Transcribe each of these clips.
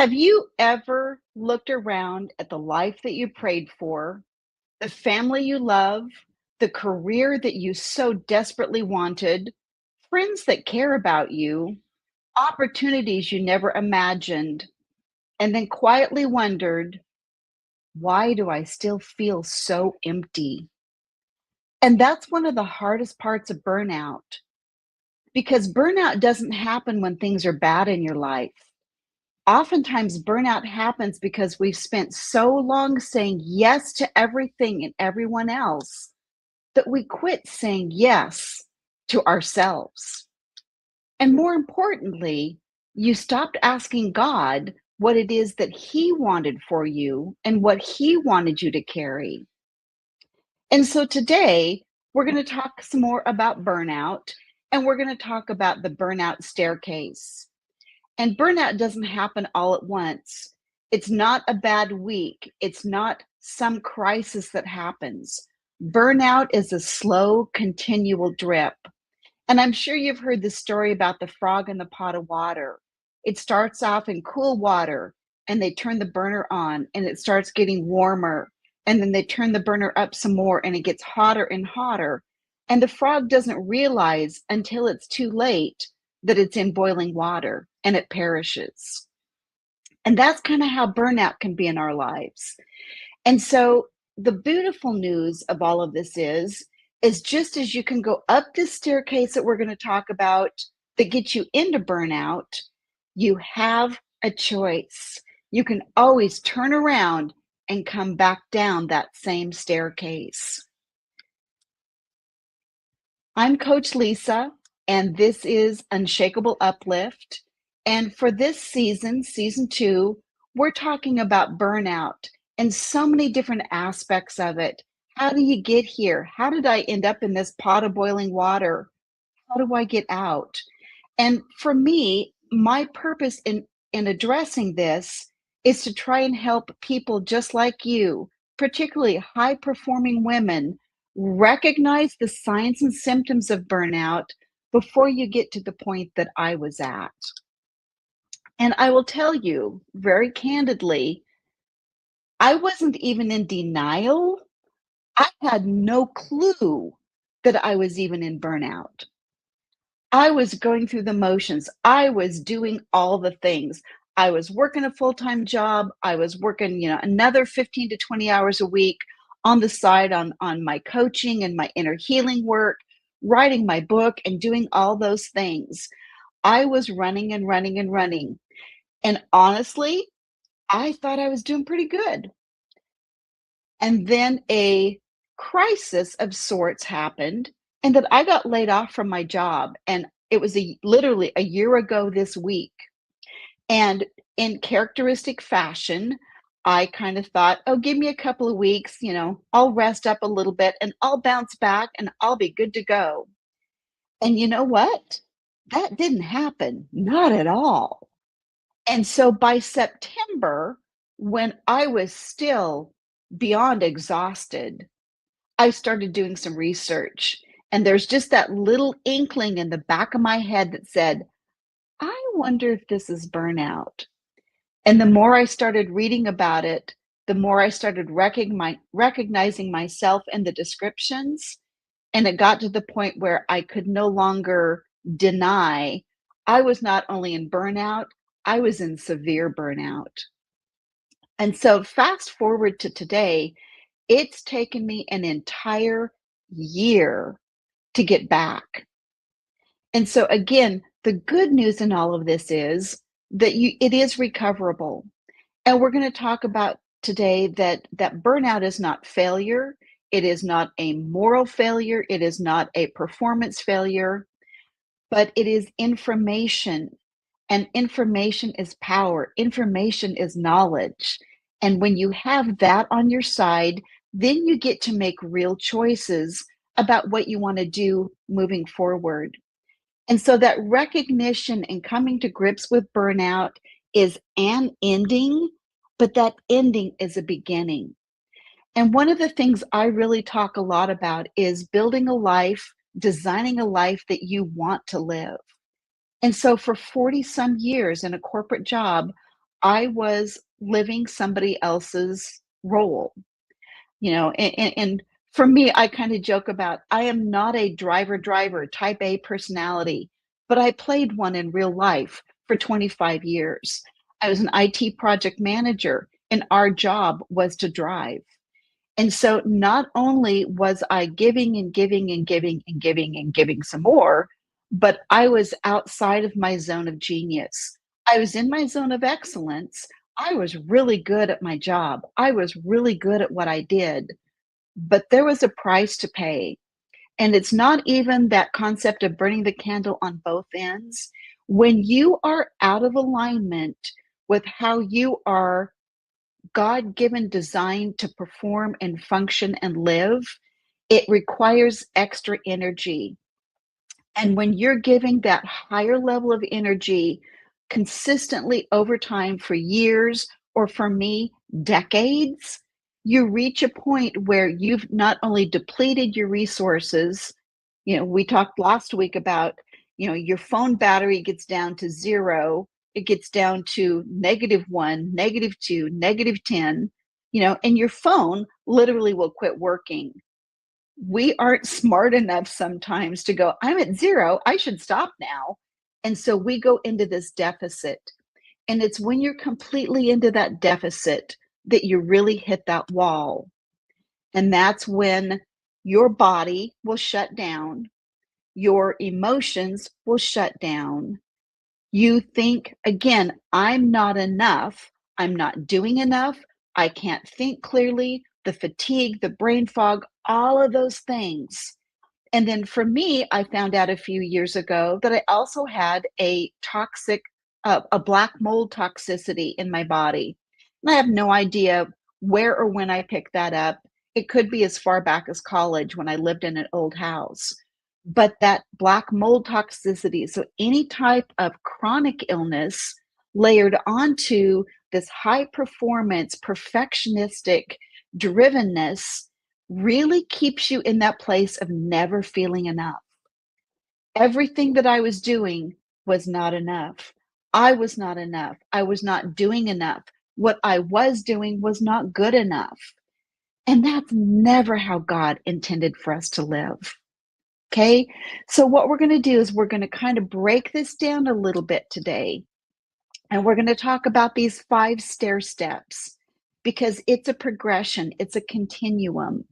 Have you ever looked around at the life that you prayed for, the family you love, the career that you so desperately wanted, friends that care about you, opportunities you never imagined, and then quietly wondered, why do I still feel so empty? And that's one of the hardest parts of burnout because burnout doesn't happen when things are bad in your life. Oftentimes, burnout happens because we've spent so long saying yes to everything and everyone else that we quit saying yes to ourselves. And more importantly, you stopped asking God what it is that He wanted for you and what He wanted you to carry. And so today, we're going to talk some more about burnout, and we're going to talk about the burnout staircase. And burnout doesn't happen all at once. It's not a bad week. It's not some crisis that happens. Burnout is a slow, continual drip. And I'm sure you've heard the story about the frog in the pot of water. It starts off in cool water and they turn the burner on and it starts getting warmer. And then they turn the burner up some more and it gets hotter and hotter. And the frog doesn't realize until it's too late that it's in boiling water and it perishes. And that's kind of how burnout can be in our lives. And so the beautiful news of all of this is just as you can go up this staircase that we're going to talk about that gets you into burnout, you have a choice. You can always turn around and come back down that same staircase. I'm Coach Lysa, and this is Unshakeable Uplift. And for this season, season 2, we're talking about burnout and so many different aspects of it. How do you get here? How did I end up in this pot of boiling water? How do I get out? And for me, my purpose in addressing this is to try and help people just like you, particularly high performing women, recognize the signs and symptoms of burnout before you get to the point that I was at. And I will tell you very candidly, I wasn't even in denial. I had no clue that I was even in burnout. I was going through the motions. I was doing all the things. I was working a full-time job. I was working, another 15 to 20 hours a week on the side on my coaching and my inner healing work, writing my book and doing all those things. I was running and running and running. And honestly, I thought I was doing pretty good. And then a crisis of sorts happened, and that I got laid off from my job. And it was literally a year ago this week. And in characteristic fashion, I kind of thought, oh, give me a couple of weeks, I'll rest up a little bit and I'll bounce back and I'll be good to go. And you know what? That didn't happen, not at all. And so by September, when I was still beyond exhausted, I started doing some research. And there's just that little inkling in the back of my head that said, I wonder if this is burnout. And the more I started reading about it, the more I started recognizing myself in the descriptions. And it got to the point where I could no longer deny I was not only in burnout, I was in severe burnout. And so fast forward to today, it's taken me an entire year to get back. And so again, the good news in all of this is that it is recoverable. And we're going to talk about today that burnout is not failure. It is not a moral failure. It is not a performance failure, but it is information. And information is power. Information is knowledge. And when you have that on your side, then you get to make real choices about what you want to do moving forward. And so that recognition and coming to grips with burnout is an ending, but that ending is a beginning. And one of the things I really talk a lot about is building a life, designing a life that you want to live. And so for 40 some years in a corporate job, I was living somebody else's role, and for me, I kind of joke about I am not a driver type A personality, but I played one in real life for 25 years. I was an IT project manager, and our job was to drive. And so not only was I giving and giving and giving and giving and giving some more, but I was outside of my zone of genius. I was in my zone of excellence. I was really good at my job. I was really good at what I did, but there was a price to pay. And it's not even that concept of burning the candle on both ends. When you are out of alignment with how you are God given design to perform and function and live, it requires extra energy. And when you're giving that higher level of energy consistently over time for years, or for me, decades, you reach a point where you've not only depleted your resources. We talked last week about, your phone battery gets down to zero, it gets down to -1, -2, -10, and your phone literally will quit working. We aren't smart enough sometimes to go, I'm at zero, I should stop now. And so we go into this deficit. And it's when you're completely into that deficit that you really hit that wall. And that's when your body will shut down, your emotions will shut down. You think, again, I'm not enough, I'm not doing enough, I can't think clearly, the fatigue, the brain fog, all of those things. And then for me, I found out a few years ago that I also had a black mold toxicity in my body. And I have no idea where or when I picked that up. It could be as far back as college when I lived in an old house. But that black mold toxicity, so any type of chronic illness layered onto this high performance, perfectionistic drivenness really keeps you in that place of never feeling enough. Everything that I was doing was not enough. I was not enough. I was not doing enough. What I was doing was not good enough. And that's never how God intended for us to live. Okay. So, what we're going to do is we're going to kind of break this down a little bit today. And we're going to talk about these 5 stair steps because it's a progression, it's a continuum.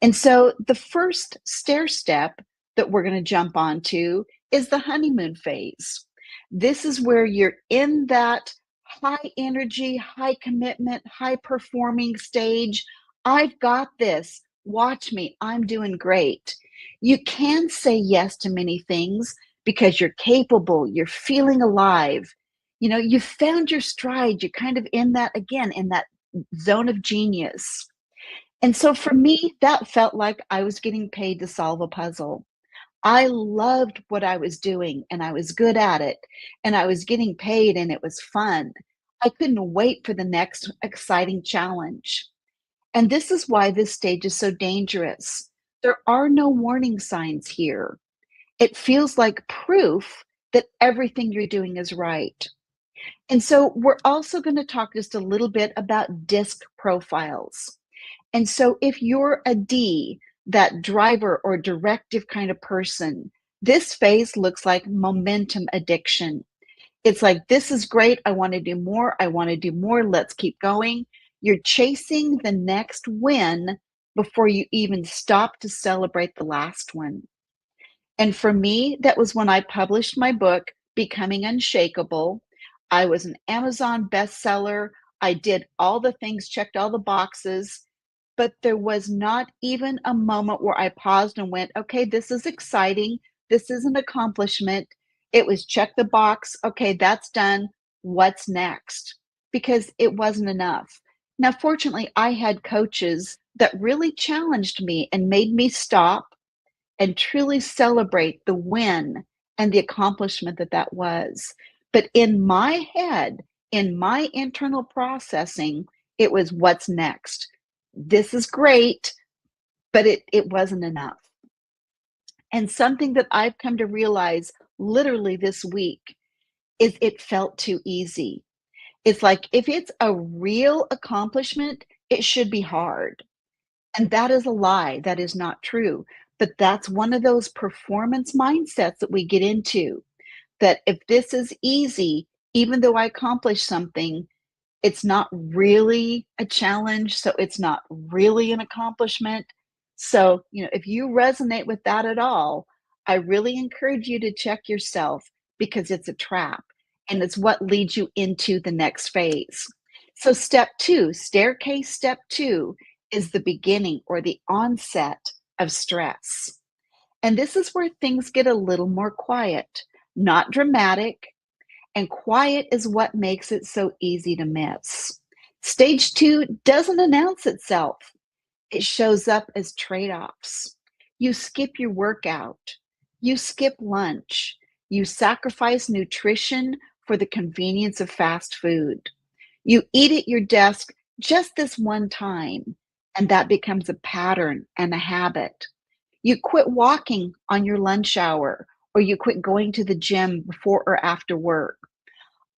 And so the first stair step that we're going to jump onto is the honeymoon phase. This is where you're in that high energy, high commitment, high performing stage. I've got this. Watch me. I'm doing great. You can say yes to many things because you're capable, you're feeling alive. You found your stride. You're kind of in that, again, in that zone of genius. And so for me, that felt like I was getting paid to solve a puzzle. I loved what I was doing and I was good at it and I was getting paid and it was fun. I couldn't wait for the next exciting challenge. And this is why this stage is so dangerous. There are no warning signs here. It feels like proof that everything you're doing is right. And so we're also going to talk just a little bit about disc profiles. And so if you're a D, that driver or directive kind of person, this phase looks like momentum addiction. It's like, this is great. I want to do more. I want to do more. Let's keep going. You're chasing the next win before you even stop to celebrate the last one. And for me, that was when I published my book, Becoming Unshakable. I was an Amazon bestseller. I did all the things, checked all the boxes, but there was not even a moment where I paused and went, okay, this is exciting. This is an accomplishment. It was check the box. Okay, that's done. What's next? Because it wasn't enough. Now, fortunately, I had coaches that really challenged me and made me stop and truly celebrate the win and the accomplishment that was. But in my head, in my internal processing, it was what's next. This is great, but it wasn't enough. And something that I've come to realize literally this week is it felt too easy. It's like if it's a real accomplishment, it should be hard. And that is a lie. That is not true. But that's one of those performance mindsets that we get into, that if this is easy, even though I accomplished something, it's not really a challenge, so it's not really an accomplishment. So, if you resonate with that at all, I really encourage you to check yourself because it's a trap and it's what leads you into the next phase. So, step two, staircase step two, is the beginning or the onset of stress. And this is where things get a little more quiet, not dramatic, and quiet is what makes it so easy to miss. Stage two doesn't announce itself, it shows up as trade offs. You skip your workout, you skip lunch, you sacrifice nutrition for the convenience of fast food. You eat at your desk just this one time, and that becomes a pattern and a habit. You quit walking on your lunch hour, or you quit going to the gym before or after work.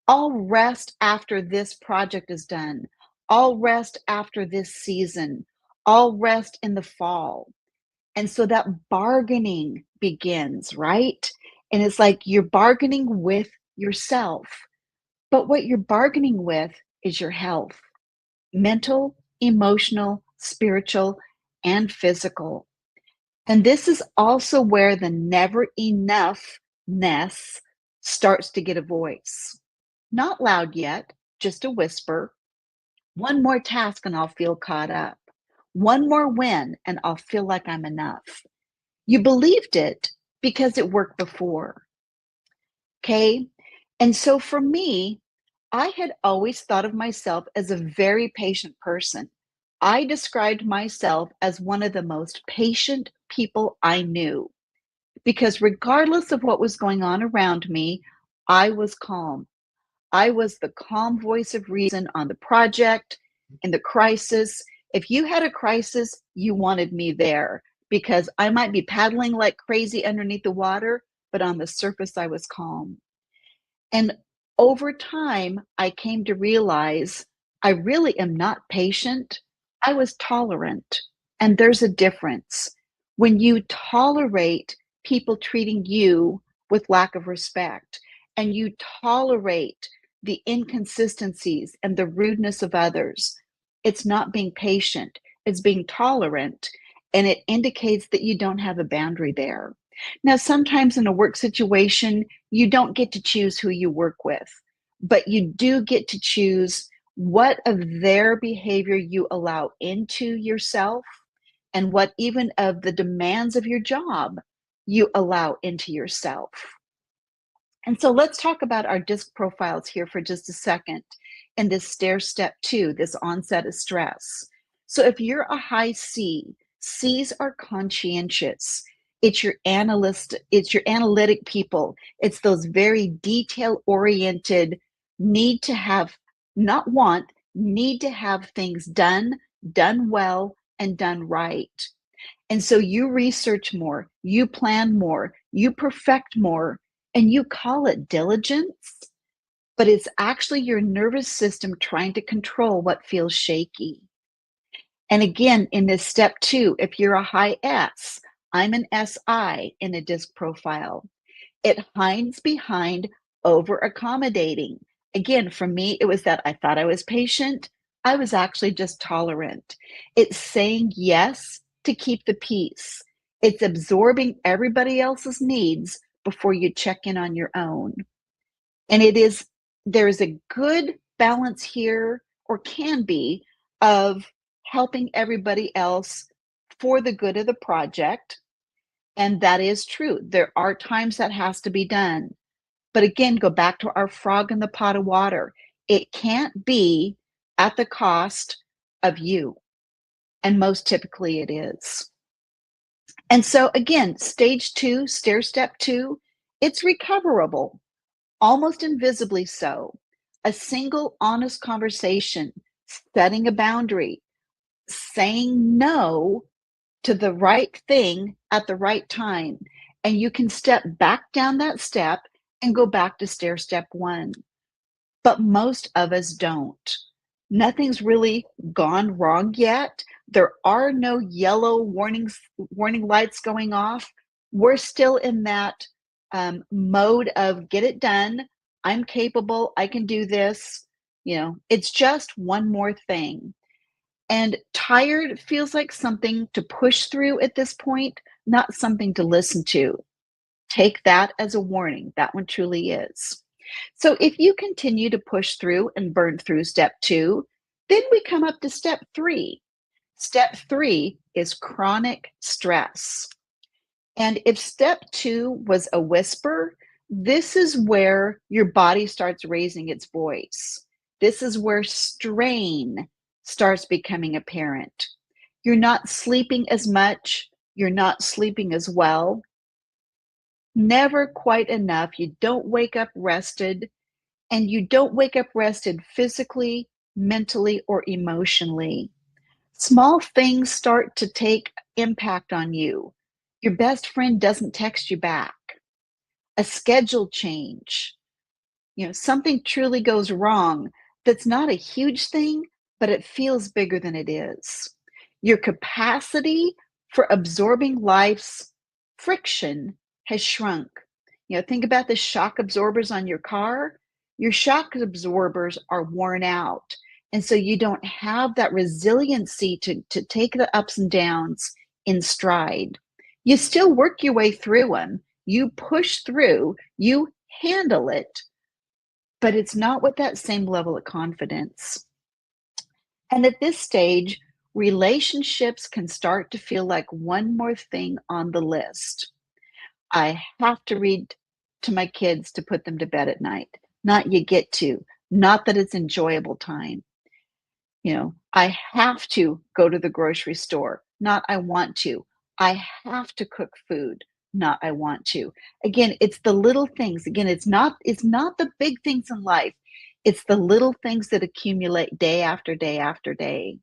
I'll rest after this project is done. I'll rest after this season. I'll rest in the fall. And so that bargaining begins, right? And it's like you're bargaining with yourself. But what you're bargaining with is your health, mental, emotional, spiritual, and physical. And this is also where the never enoughness starts to get a voice. Not loud yet, just a whisper. One more task and I'll feel caught up. One more win and I'll feel like I'm enough. You believed it because it worked before. Okay. And so for me, I had always thought of myself as a very patient person. I described myself as one of the most patient people I knew because regardless of what was going on around me, I was calm. I was the calm voice of reason on the project, in the crisis. If you had a crisis, you wanted me there because I might be paddling like crazy underneath the water, but on the surface, I was calm. And over time, I came to realize I really am not patient. I was tolerant. And there's a difference. When you tolerate people treating you with lack of respect, and you tolerate the inconsistencies and the rudeness of others, it's not being patient, it's being tolerant. And it indicates that you don't have a boundary there. Now, sometimes in a work situation, you don't get to choose who you work with, but you do get to choose what of their behavior you allow into yourself and what even of the demands of your job you allow into yourself. And so let's talk about our disc profiles here for just a second in this stair step two, this onset of stress. So if you're a high C, C's are conscientious. It's your analytic people. It's those very detail oriented, need to have, not want, need to have things done, done well, and done right. And so you research more, you plan more, you perfect more, and you call it diligence, but it's actually your nervous system trying to control what feels shaky. And again, in this step two, if you're a high S, I'm an SI in a disc profile. It hides behind over accommodating. Again, for me, it was that I thought I was patient. I was actually just tolerant. It's saying yes to keep the peace. It's absorbing everybody else's needs before you check in on your own. And there's a good balance here, or can be, of helping everybody else for the good of the project. And that is true. There are times that has to be done. But again, go back to our frog in the pot of water. It can't be at the cost of you. And most typically it is. And so again, stage two, stair step two, it's recoverable, almost invisibly so. A single honest conversation, setting a boundary, saying no to the right thing at the right time. And you can step back down that step and go back to stair step one. but most of us don't. Nothing's really gone wrong yet. There are no yellow warning lights going off. We're still in that mode of get it done. I'm capable. I can do this. It's just one more thing. And tired feels like something to push through at this point, not something to listen to. Take that as a warning. That one truly is. So if you continue to push through and burn through step 2, then we come up to step 3. Step 3 is chronic stress. And if step 2 was a whisper, this is where your body starts raising its voice. This is where strain starts becoming apparent. You're not sleeping as much. You're not sleeping as well. Never quite enough. You don't wake up rested, and you don't wake up rested physically, mentally, or emotionally. Small things start to take impact on you. Your best friend doesn't text you back. A schedule change. Something truly goes wrong. That's not a huge thing, but it feels bigger than it is. Your capacity for absorbing life's friction has shrunk. Think about the shock absorbers on your car. Your shock absorbers are worn out. And so you don't have that resiliency to take the ups and downs in stride. You still work your way through them. You push through, you handle it, but it's not with that same level of confidence. And at this stage, relationships can start to feel like one more thing on the list. I have to read to my kids to put them to bed at night. Not you get to, not that it's enjoyable time. I have to go to the grocery store, not I want to. I have to cook food, not I want to. Again, it's the little things. Again, it's not the big things in life. It's the little things that accumulate day after day after day.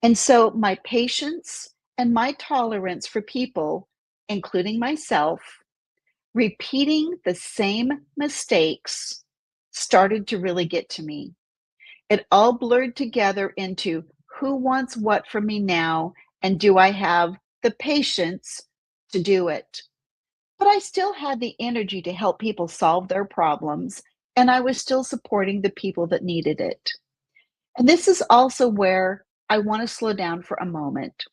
And so my patience and my tolerance for people, including myself, repeating the same mistakes started to really get to me. It all blurred together into who wants what from me now, and do I have the patience to do it? But I still had the energy to help people solve their problems, and I was still supporting the people that needed it. And this is also where I want to slow down for a moment,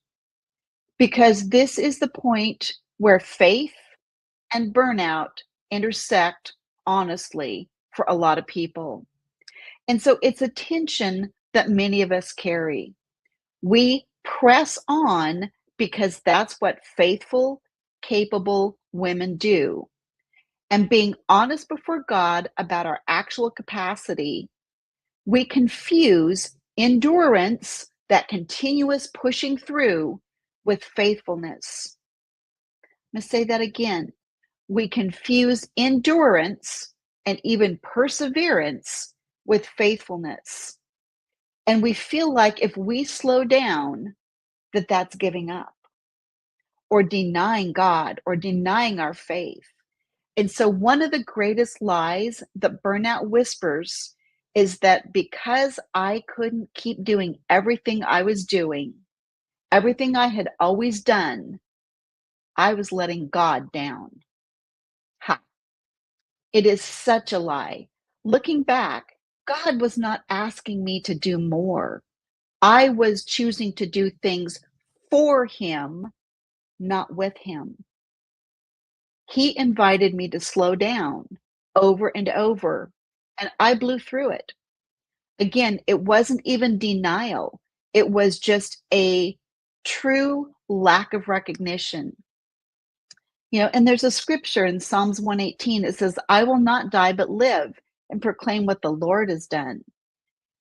because this is the point where faith and burnout intersect honestly for a lot of people. And so it's a tension that many of us carry. We press on because that's what faithful, capable women do. And being honest before God about our actual capacity, we confuse endurance, that continuous pushing through, with faithfulness. I'm going to say that again. We confuse endurance and even perseverance with faithfulness. And we feel like if we slow down, that's giving up or denying God or denying our faith. And so one of the greatest lies that burnout whispers is that because I couldn't keep doing everything I was doing, everything I had always done, I was letting God down. Ha! It is such a lie. Looking back, God was not asking me to do more. I was choosing to do things for Him, not with Him. He invited me to slow down over and over, and I blew through it. Again, it wasn't even denial. It was just a true lack of recognition. And there's a scripture in Psalms 118. It says, I will not die, but live and proclaim what the Lord has done.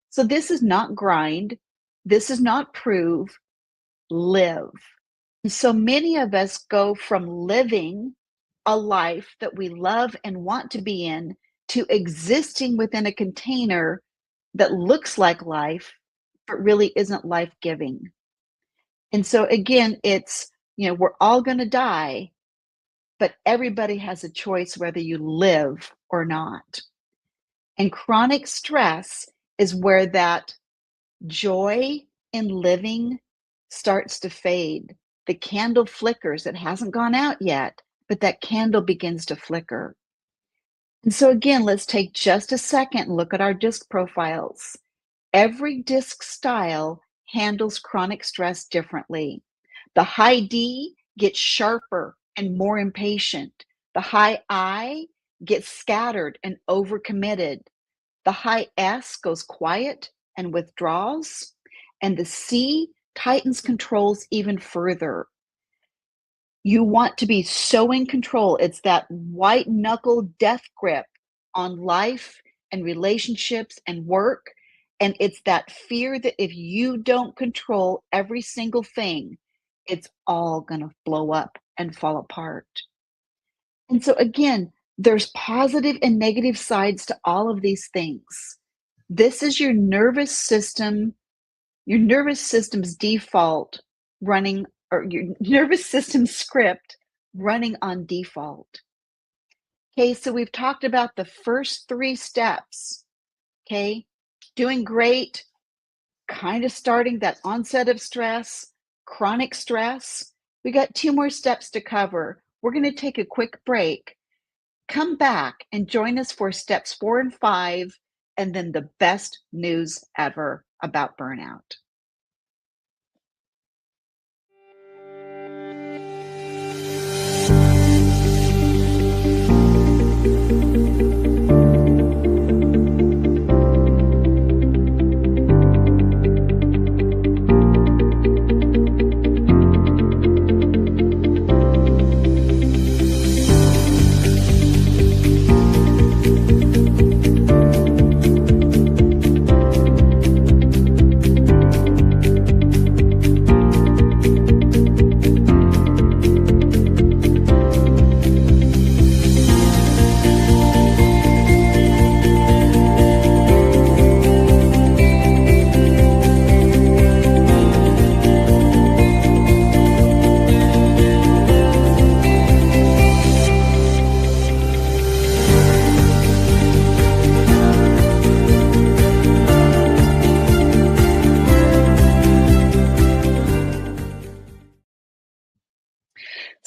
So this is not grind. This is not prove, live. And so many of us go from living a life that we love and want to be in to existing within a container that looks like life, but really isn't life-giving. And so again, it's, we're all going to die, but everybody has a choice whether you live or not. And chronic stress is where that joy in living starts to fade. The candle flickers. It hasn't gone out yet, but that candle begins to flicker. And so again, let's take just a second and look at our disc profiles. Every disc style handles chronic stress differently. The high D gets sharper and more impatient. The high I gets scattered and overcommitted. The high S goes quiet and withdraws. And the C tightens controls even further. You want to be so in control. It's that white knuckle death grip on life and relationships and work. And it's that fear that if you don't control every single thing, it's all going to blow up and fall apart. And so, again, there's positive and negative sides to all of these things. This is your nervous system's default running, or your nervous system script running on default. Okay, so we've talked about the first 3 steps. Okay, doing great, kind of starting that onset of stress, chronic stress. We got 2 more steps to cover. We're going to take a quick break. Come back and join us for steps 4 and 5, and then the best news ever about burnout.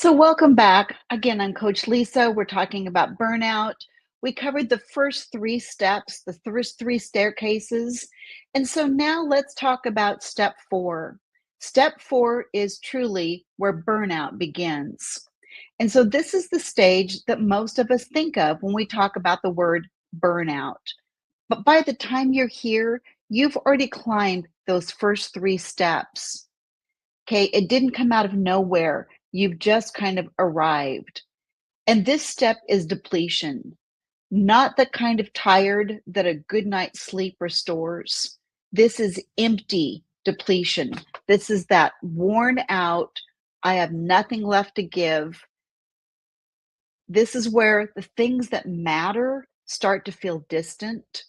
So welcome back. Again, I'm Coach Lysa. We're talking about burnout. We covered the first 3 steps, the first 3 staircases. And so now let's talk about step 4. Step 4 is truly where burnout begins. And so this is the stage that most of us think of when we talk about the word burnout. But by the time you're here, you've already climbed those first 3 steps. Okay, it didn't come out of nowhere. You've just kind of arrived. And this step is depletion, not the kind of tired that a good night's sleep restores. This is empty depletion. This is that worn out, I have nothing left to give. This is where the things that matter start to feel distant,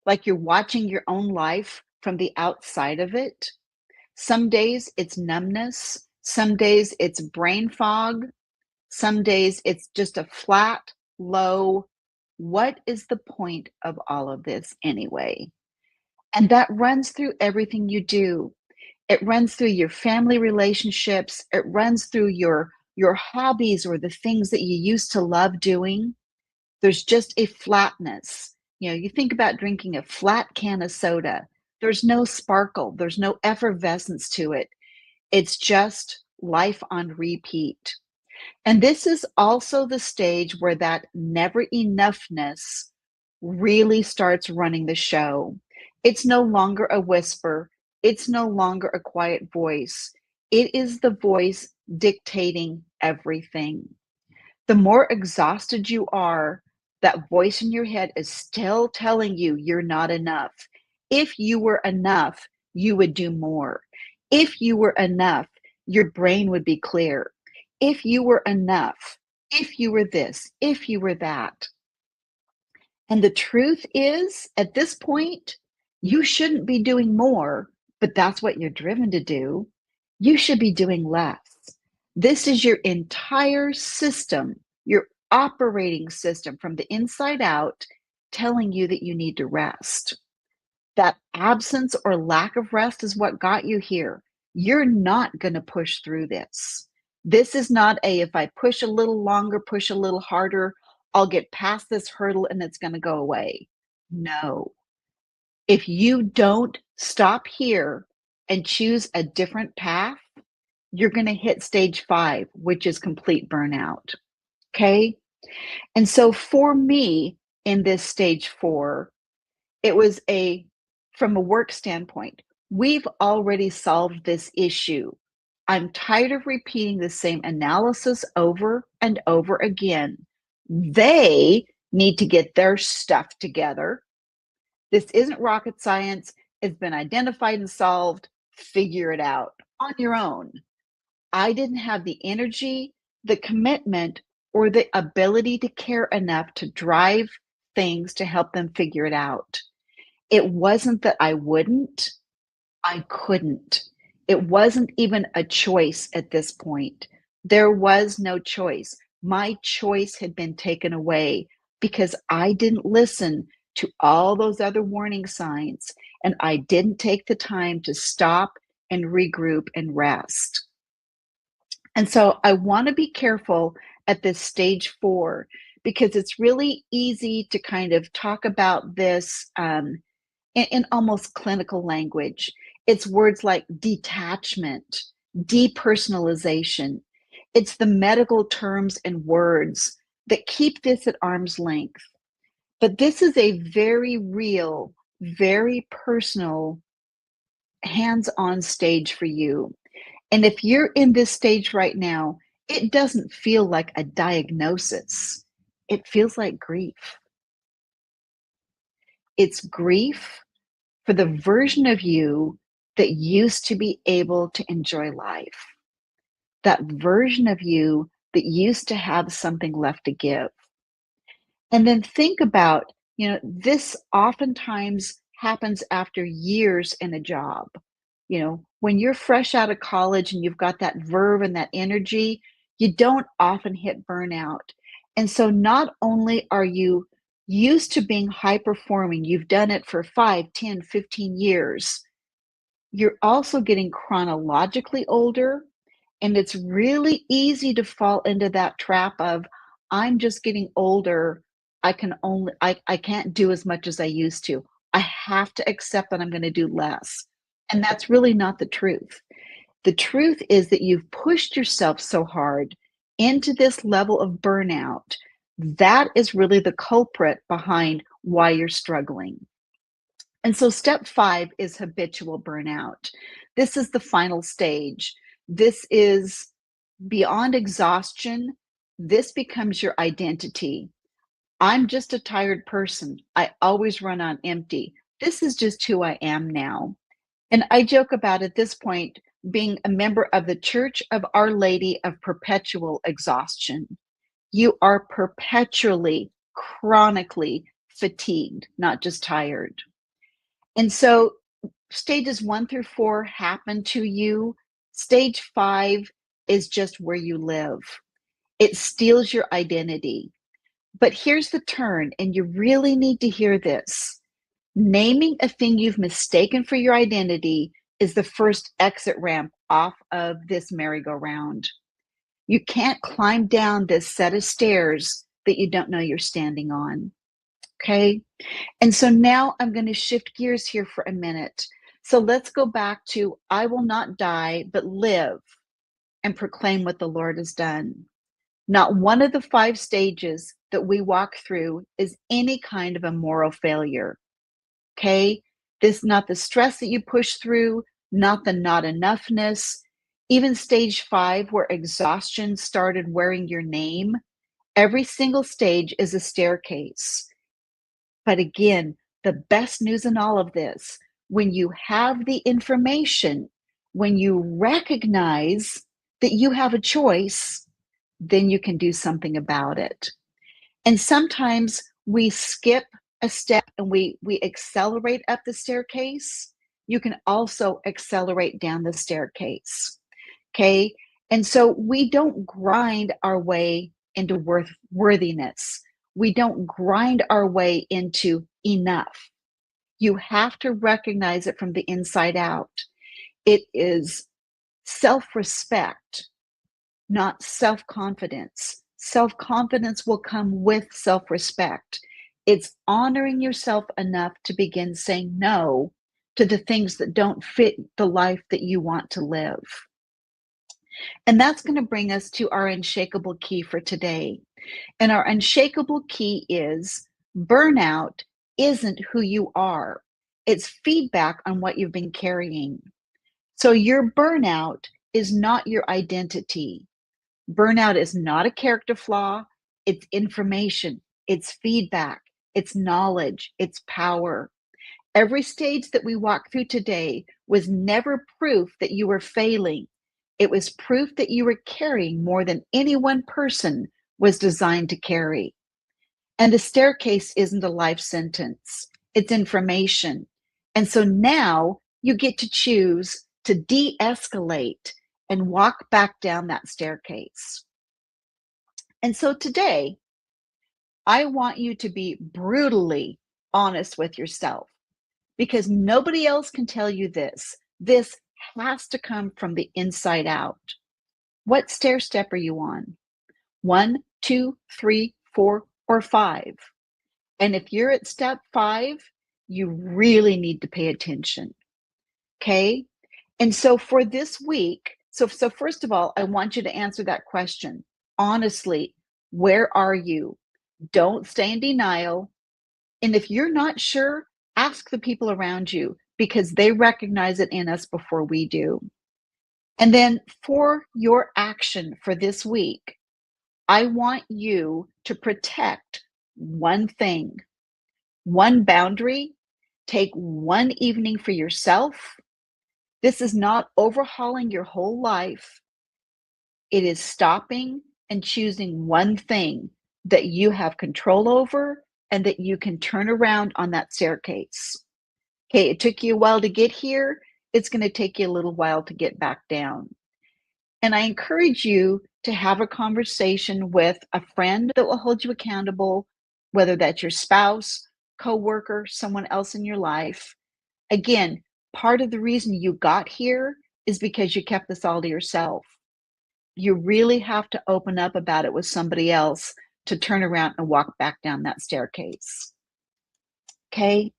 like you're watching your own life from the outside of it. Some days it's numbness. Some days it's brain fog. Some days it's just a flat, low, what is the point of all of this anyway? And that runs through everything you do. It runs through your family relationships. It runs through your hobbies or the things that you used to love doing. There's just a flatness. You think about drinking a flat can of soda. There's no sparkle. There's no effervescence to it. It's just life on repeat. And this is also the stage where that never enoughness really starts running the show. It's no longer a whisper. It's no longer a quiet voice. It is the voice dictating everything. The more exhausted you are, that voice in your head is still telling you you're not enough. If you were enough, you would do more. If you were enough, your brain would be clear. If you were enough, if you were this, if you were that. And the truth is, at this point, you shouldn't be doing more, but that's what you're driven to do. You should be doing less. This is your entire system, your operating system from the inside out, telling you that you need to rest. That absence or lack of rest is what got you here. You're not going to push through this. This is not if I push a little longer, push a little harder, I'll get past this hurdle and it's going to go away. No. If you don't stop here and choose a different path, you're going to hit stage 5, which is complete burnout. Okay. And so for me in this stage 4, it was from a work standpoint, we've already solved this issue. I'm tired of repeating the same analysis over and over again. They need to get their stuff together. This isn't rocket science. It's been identified and solved. Figure it out on your own. I didn't have the energy, the commitment, or the ability to care enough to drive things to help them figure it out. It wasn't that I wouldn't, I couldn't. It wasn't even a choice at this point. There was no choice. My choice had been taken away because I didn't listen to all those other warning signs, and I didn't take the time to stop and regroup and rest. And so I want to be careful at this stage 4 because it's really easy to kind of talk about this in almost clinical language. It's words like detachment, depersonalization. It's the medical terms and words that keep this at arm's length. But this is a very real, very personal, hands-on stage for you. And if you're in this stage right now, it doesn't feel like a diagnosis. It feels like grief. It's grief for the version of you that used to be able to enjoy life. That version of you that used to have something left to give. And then think about, this oftentimes happens after years in a job. When you're fresh out of college and you've got that verve and that energy, you don't often hit burnout. And so not only are you used to being high performing, you've done it for 5, 10, 15 years, you're also getting chronologically older. And it's really easy to fall into that trap of, I'm just getting older. I can't do as much as I used to. I have to accept that I'm going to do less. And that's really not the truth. The truth is that you've pushed yourself so hard into this level of burnout. That is really the culprit behind why you're struggling. And so step 5 is habitual burnout. This is the final stage. This is beyond exhaustion. This becomes your identity. I'm just a tired person. I always run on empty. This is just who I am now. And I joke about at this point being a member of the Church of Our Lady of Perpetual Exhaustion. You are perpetually, chronically fatigued, not just tired. And so stages 1 through 4 happen to you. Stage 5 is just where you live. It steals your identity. But here's the turn, and you really need to hear this. Naming a thing you've mistaken for your identity is the first exit ramp off of this merry-go-round. You can't climb down this set of stairs that you don't know you're standing on. Okay? And so now I'm going to shift gears here for a minute. So let's go back to, I will not die, but live and proclaim what the Lord has done. Not one of the 5 stages that we walk through is any kind of a moral failure. Okay? This, not the stress that you push through, not the not enoughness, even stage 5 where exhaustion started wearing your name. Every single stage is a staircase. But again, the best news in all of this, when you have the information, when you recognize that you have a choice, then you can do something about it. And sometimes we skip a step and we accelerate up the staircase. You can also accelerate down the staircase. Okay. And so we don't grind our way into worthiness. We don't grind our way into enough. You have to recognize it from the inside out. It is self-respect, not self-confidence. Self-confidence will come with self-respect. It's honoring yourself enough to begin saying no to the things that don't fit the life that you want to live. And that's going to bring us to our unshakable key for today. And our unshakable key is burnout isn't who you are. It's feedback on what you've been carrying. So your burnout is not your identity. Burnout is not a character flaw. It's information. It's feedback. It's knowledge. It's power. Every stage that we walk through today was never proof that you were failing. It was proof that you were carrying more than any one person was designed to carry. And the staircase isn't a life sentence. It's information. And so now you get to choose to de-escalate and walk back down that staircase. And so today, I want you to be brutally honest with yourself, because nobody else can tell you this. This has to come from the inside out. What stair step are you on? 1, 2, 3, 4, or 5? And if you're at step 5, you really need to pay attention. Okay? And so for this week, so first of all, I want you to answer that question. Honestly, where are you? Don't stay in denial. And if you're not sure, ask the people around you, because they recognize it in us before we do. And then for your action for this week, I want you to protect one thing, one boundary. Take one evening for yourself. This is not overhauling your whole life. It is stopping and choosing one thing that you have control over and that you can turn around on that staircase. Okay, it took you a while to get here. It's going to take you a little while to get back down. And I encourage you to have a conversation with a friend that will hold you accountable, whether that's your spouse, coworker, someone else in your life. Again, part of the reason you got here is because you kept this all to yourself. You really have to open up about it with somebody else to turn around and walk back down that staircase. Okay?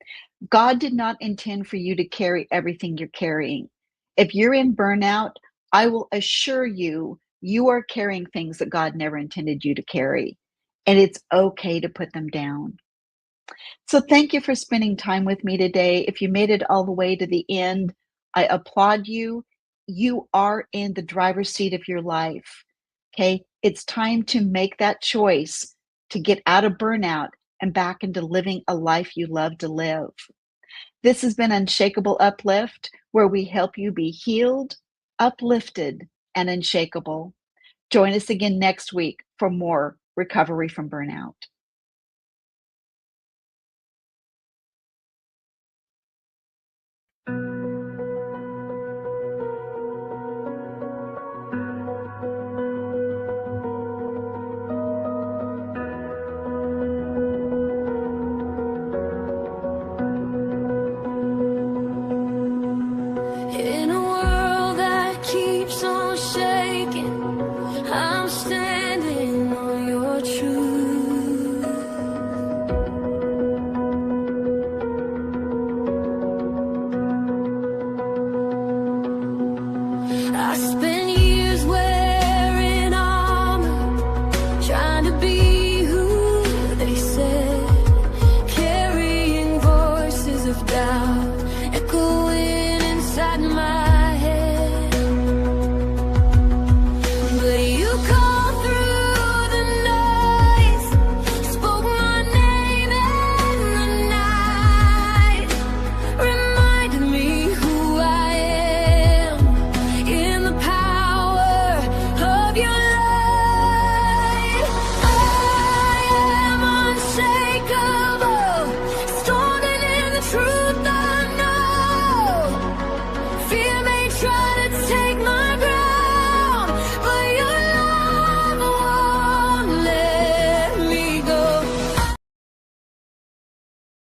God did not intend for you to carry everything you're carrying. If you're in burnout, I will assure you, you are carrying things that God never intended you to carry. And it's okay to put them down. So thank you for spending time with me today. If you made it all the way to the end, I applaud you. You are in the driver's seat of your life. Okay? It's time to make that choice to get out of burnout and back into living a life you love to live. This has been Unshakable Uplift, where we help you be healed, uplifted, and unshakable. Join us again next week for more recovery from burnout. In a world that keeps on shaking, I'm standing on your truth. I spend